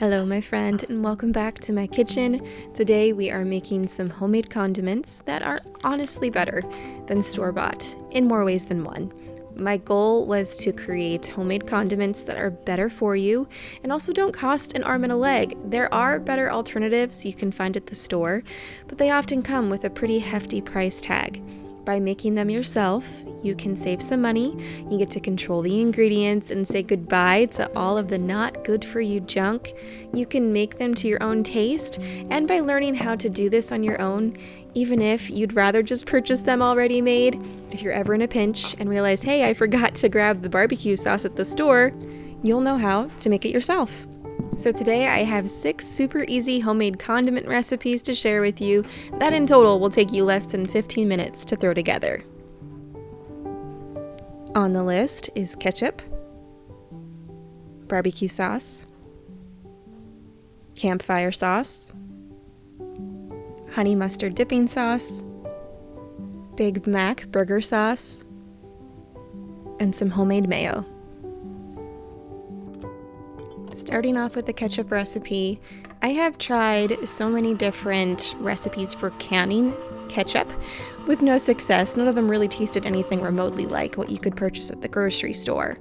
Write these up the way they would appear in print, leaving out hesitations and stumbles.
Hello my friend, and welcome back to my kitchen. Today we are making some homemade condiments that are honestly better than store-bought in more ways than one. My goal was to create homemade condiments that are better for you and also don't cost an arm and a leg. There are better alternatives you can find at the store, but they often come with a pretty hefty price tag. By making them yourself, you can save some money, you get to control the ingredients and say goodbye to all of the not good for you junk. You can make them to your own taste, and by learning how to do this on your own, even if you'd rather just purchase them already made, if you're ever in a pinch and realize, hey, I forgot to grab the barbecue sauce at the store, you'll know how to make it yourself. So today I have 6 super easy homemade condiment recipes to share with you that in total will take you less than 15 minutes to throw together. On the list is ketchup, barbecue sauce, campfire sauce, honey mustard dipping sauce, Big Mac burger sauce, and some homemade mayo. Starting off with the ketchup recipe, I have tried so many different recipes for canning ketchup with no success. None of them really tasted anything remotely like what you could purchase at the grocery store.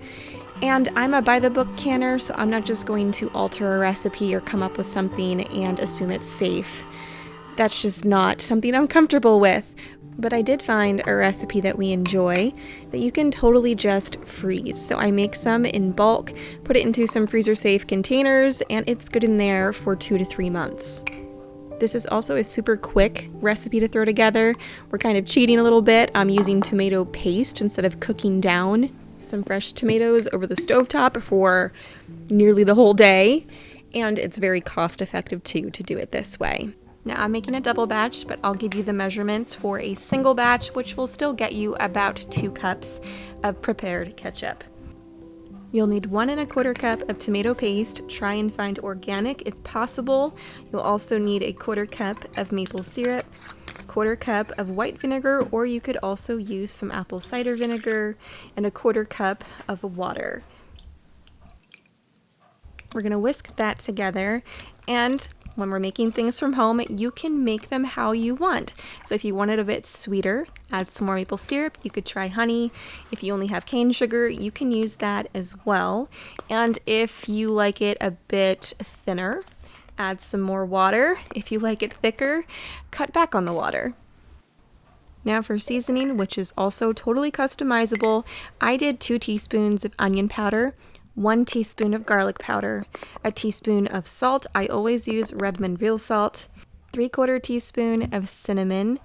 And I'm a by-the-book canner, so I'm not just going to alter a recipe or come up with something and assume it's safe. That's just not something I'm comfortable with. But I did find a recipe that we enjoy that you can totally just freeze. So I make some in bulk, put it into some freezer-safe containers, and it's good in there for 2 to 3 months. This is also a super quick recipe to throw together. We're kind of cheating a little bit. I'm using tomato paste instead of cooking down some fresh tomatoes over the stovetop for nearly the whole day. And it's very cost-effective too to do it this way. Now I'm making a double batch, but I'll give you the measurements for a single batch, which will still get you about 2 cups of prepared ketchup. You'll need 1 1/4 cup of tomato paste. Try and find organic if possible. You'll also need a 1/4 cup of maple syrup, 1/4 cup of white vinegar, or you could also use some apple cider vinegar, and a 1/4 cup of water. We're going to whisk that together, and when we're making things from home, you can make them how you want. So if you want it a bit sweeter, add some more maple syrup. You could try honey. If you only have cane sugar, you can use that as well. And if you like it a bit thinner, add some more water. If you like it thicker, cut back on the water. Now for seasoning, which is also totally customizable, I did 2 teaspoons of onion powder, 1 teaspoon of garlic powder, a teaspoon of salt. I always use Redmond real salt, 3/4 teaspoon of cinnamon,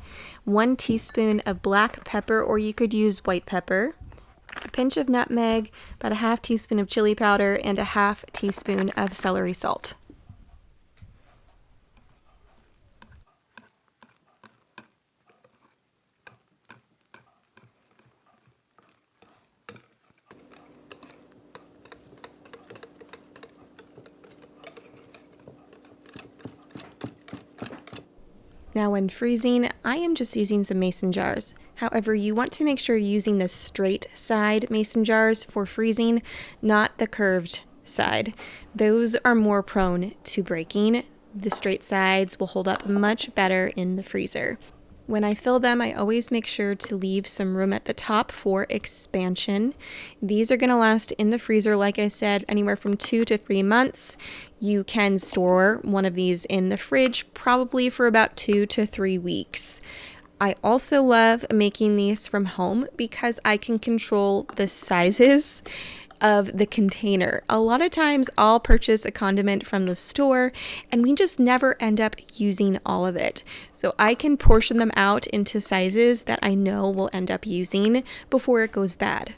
1 teaspoon of black pepper, or you could use white pepper, a pinch of nutmeg, about a 1/2 teaspoon of chili powder, and a 1/2 teaspoon of celery salt. Now when freezing, I am just using some mason jars. However, you want to make sure you're using the straight side mason jars for freezing, not the curved side. Those are more prone to breaking. The straight sides will hold up much better in the freezer. When I fill them, I always make sure to leave some room at the top for expansion. These are going to last in the freezer, like I said, anywhere from 2 to 3 months. You can store one of these in the fridge probably for about 2 to 3 weeks. I also love making these from home because I can control the sizes of the container. A lot of times I'll purchase a condiment from the store and we just never end up using all of it. So I can portion them out into sizes that I know we'll end up using before it goes bad.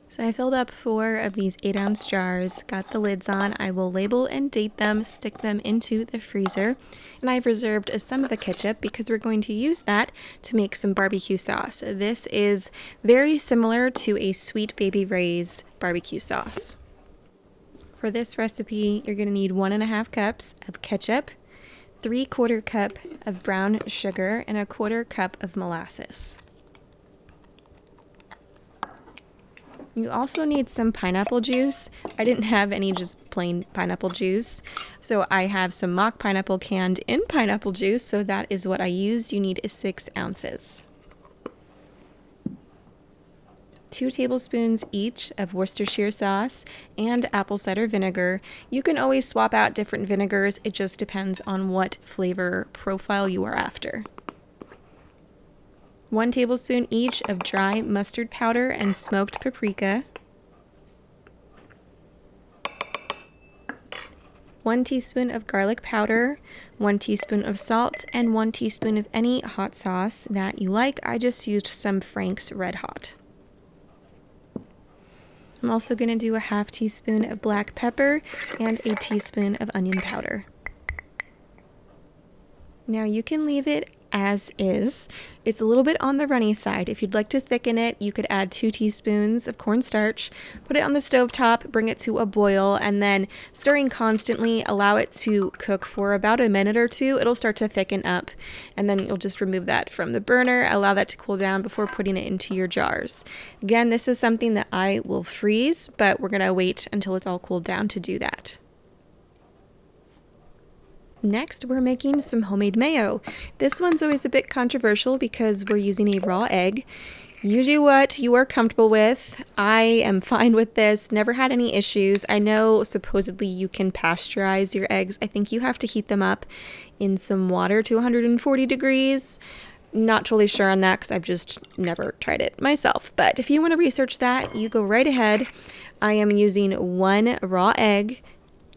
So I filled up 4 of these 8-ounce jars, got the lids on. I will label and date them, stick them into the freezer. And I've reserved some of the ketchup because we're going to use that to make some barbecue sauce. This is very similar to a Sweet Baby Ray's barbecue sauce. For this recipe, you're going to need 1 1/2 cups of ketchup, 3/4 cup of brown sugar, and 1/4 cup of molasses. You also need some pineapple juice. I didn't have any just plain pineapple juice, so I have some mock pineapple canned in pineapple juice, so that is what I used. You need 6 ounces. 2 tablespoons each of Worcestershire sauce and apple cider vinegar. You can always swap out different vinegars, it just depends on what flavor profile you are after. 1 tablespoon each of dry mustard powder and smoked paprika. 1 teaspoon of garlic powder, 1 teaspoon of salt, and 1 teaspoon of any hot sauce that you like. I just used some Frank's Red Hot. I'm also going to do a 1/2 teaspoon of black pepper and a teaspoon of onion powder. Now you can leave it as is. It's a little bit on the runny side. If you'd like to thicken it, you could add 2 teaspoons of cornstarch, put it on the stove top, bring it to a boil, and then stirring constantly, allow it to cook for about a minute or 2. It'll start to thicken up, and then you'll just remove that from the burner, allow that to cool down before putting it into your jars. Again, this is something that I will freeze, but we're gonna wait until it's all cooled down to do that. Next, we're making some homemade mayo. This one's always a bit controversial because we're using a raw egg. You do what you are comfortable with. I am fine with this, never had any issues. I know supposedly you can pasteurize your eggs. I think you have to heat them up in some water to 140 degrees. Not totally sure on that because I've just never tried it myself. But if you want to research that, you go right ahead. I am using 1 raw egg,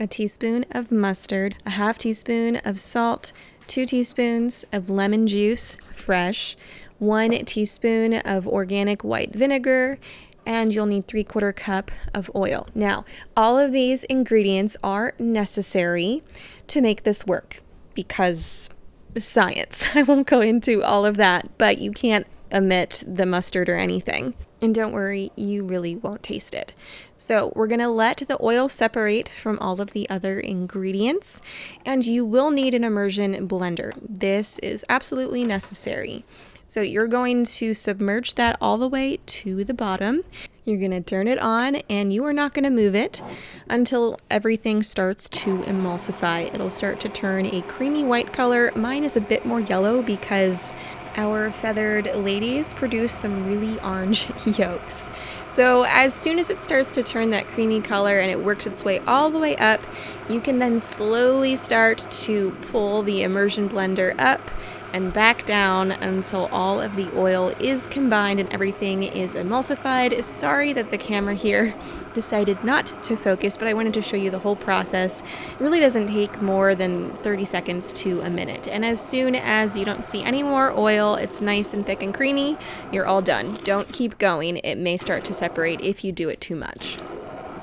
a teaspoon of mustard, a 1/2 teaspoon of salt, 2 teaspoons of lemon juice, fresh, 1 teaspoon of organic white vinegar, and you'll need 3/4 cup of oil. Now, all of these ingredients are necessary to make this work because science. I won't go into all of that, but you can't omit the mustard or anything. And don't worry, you really won't taste it. So we're going to let the oil separate from all of the other ingredients, and you will need an immersion blender. This is absolutely necessary. So you're going to submerge that all the way to the bottom. You're going to turn it on, and you are not going to move it until everything starts to emulsify. It'll start to turn a creamy white color. Mine is a bit more yellow because our feathered ladies produce some really orange yolks. So as soon as it starts to turn that creamy color and it works its way all the way up, you can then slowly start to pull the immersion blender up and back down until all of the oil is combined and everything is emulsified. Sorry that the camera here decided not to focus, but I wanted to show you the whole process. It really doesn't take more than 30 seconds to a minute. And as soon as you don't see any more oil, it's nice and thick and creamy, you're all done. Don't keep going. It may start to separate if you do it too much.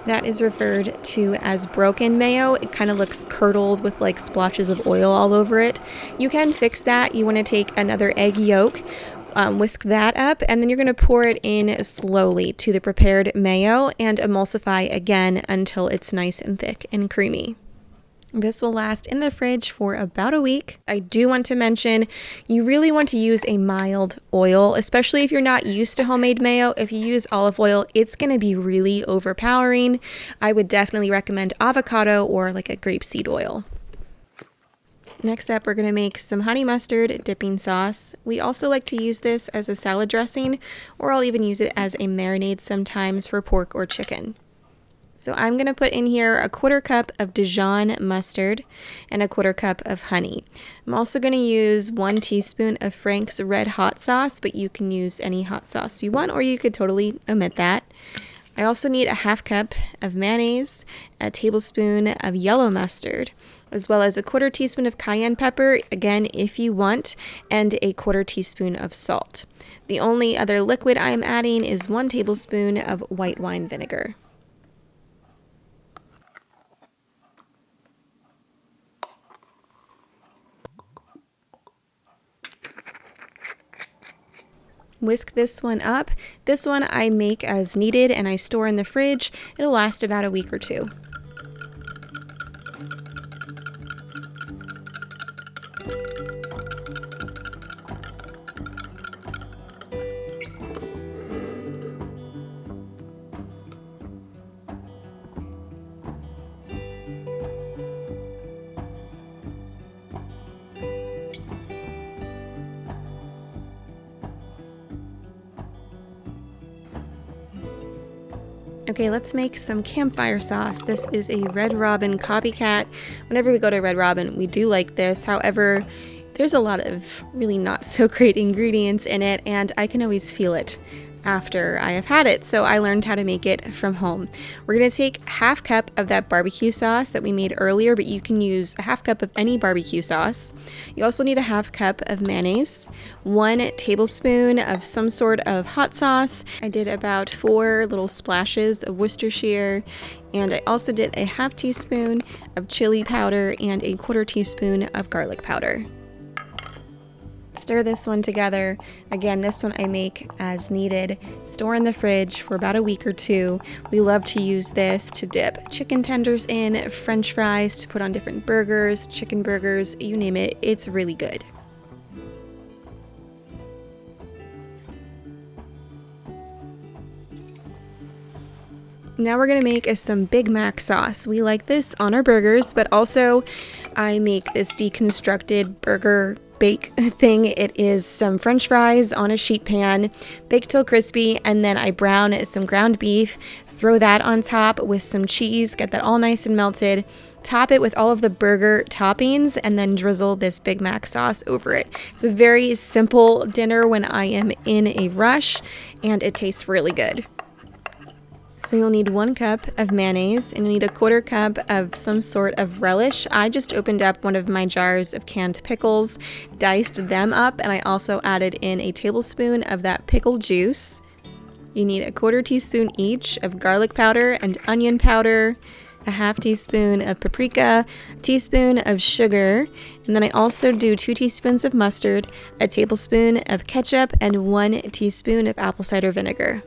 That is referred to as broken mayo. It kind of looks curdled with like splotches of oil all over it. You can fix that. You want to take another egg yolk, whisk that up, and then you're going to pour it in slowly to the prepared mayo and emulsify again until it's nice and thick and creamy. This will last in the fridge for about a week. I do want to mention, you really want to use a mild oil, especially if you're not used to homemade mayo. If you use olive oil, it's going to be really overpowering. I would definitely recommend avocado or like a grapeseed oil. Next up, we're going to make some honey mustard dipping sauce. We also like to use this as a salad dressing, or I'll even use it as a marinade sometimes for pork or chicken. So I'm going to put in here a 1/4 cup of Dijon mustard and a 1/4 cup of honey. I'm also going to use 1 teaspoon of Frank's Red Hot sauce, but you can use any hot sauce you want, or you could totally omit that. I also need a 1/2 cup of mayonnaise, a tablespoon of yellow mustard, as well as a 1/4 teaspoon of cayenne pepper, again if you want, and a 1/4 teaspoon of salt. The only other liquid I'm adding is 1 tablespoon of white wine vinegar. Whisk this one up. This one I make as needed and I store in the fridge. It'll last about a week or 2. Okay, let's make some campfire sauce. This is a Red Robin copycat. Whenever we go to Red Robin, we do like this. However, there's a lot of really not so great ingredients in it, and I can always feel it after I have had it, so I learned how to make it from home. We're gonna take ½ cup of that barbecue sauce that we made earlier, but you can use a ½ cup of any barbecue sauce. You also need a ½ cup of mayonnaise, 1 tablespoon of some sort of hot sauce. I did about 4 little splashes of Worcestershire, and I also did a ½ teaspoon of chili powder and a ¼ teaspoon of garlic powder. Stir this one together. Again, this one I make as needed. Store in the fridge for about a week or 2. We love to use this to dip chicken tenders in, French fries, to put on different burgers, chicken burgers, you name it. It's really good. Now we're gonna make some Big Mac sauce. We like this on our burgers, but also I make this deconstructed burger bake thing. It is some French fries on a sheet pan, baked till crispy, and then I brown some ground beef, throw that on top with some cheese, get that all nice and melted, top it with all of the burger toppings, and then drizzle this Big Mac sauce over it. It's a very simple dinner when I am in a rush, and it tastes really good. So you'll need 1 cup of mayonnaise, and you'll need a ¼ cup of some sort of relish. I just opened up one of my jars of canned pickles, diced them up, and I also added in a tablespoon of that pickle juice. You need a ¼ teaspoon each of garlic powder and onion powder, a ½ teaspoon of paprika, a teaspoon of sugar, and then I also do 2 teaspoons of mustard, a tablespoon of ketchup, and 1 teaspoon of apple cider vinegar.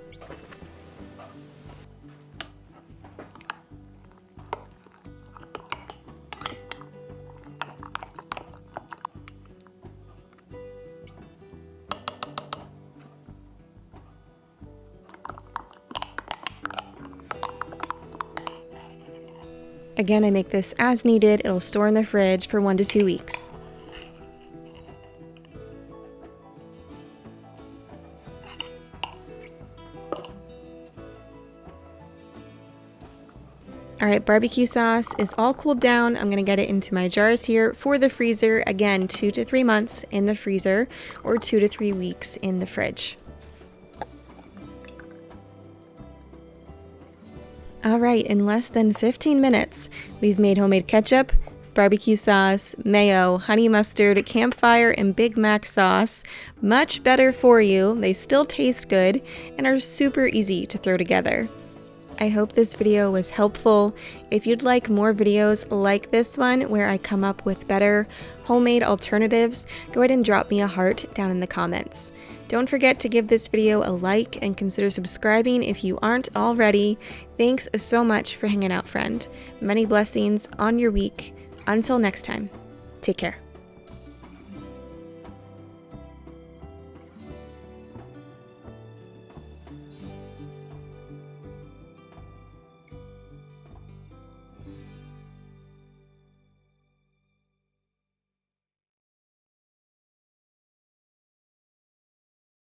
Again, I make this as needed. It'll store in the fridge for 1 to 2 weeks. Alright, barbecue sauce is all cooled down. I'm going to get it into my jars here for the freezer. Again, 2 to 3 months in the freezer or 2 to 3 weeks in the fridge. Alright, in less than 15 minutes, we've made homemade ketchup, barbecue sauce, mayo, honey mustard, campfire, and Big Mac sauce. Much better for you. They still taste good and are super easy to throw together. I hope this video was helpful. If you'd like more videos like this one where I come up with better homemade alternatives, go ahead and drop me a heart down in the comments. Don't forget to give this video a like and consider subscribing if you aren't already. Thanks so much for hanging out, friend. Many blessings on your week. Until next time, take care.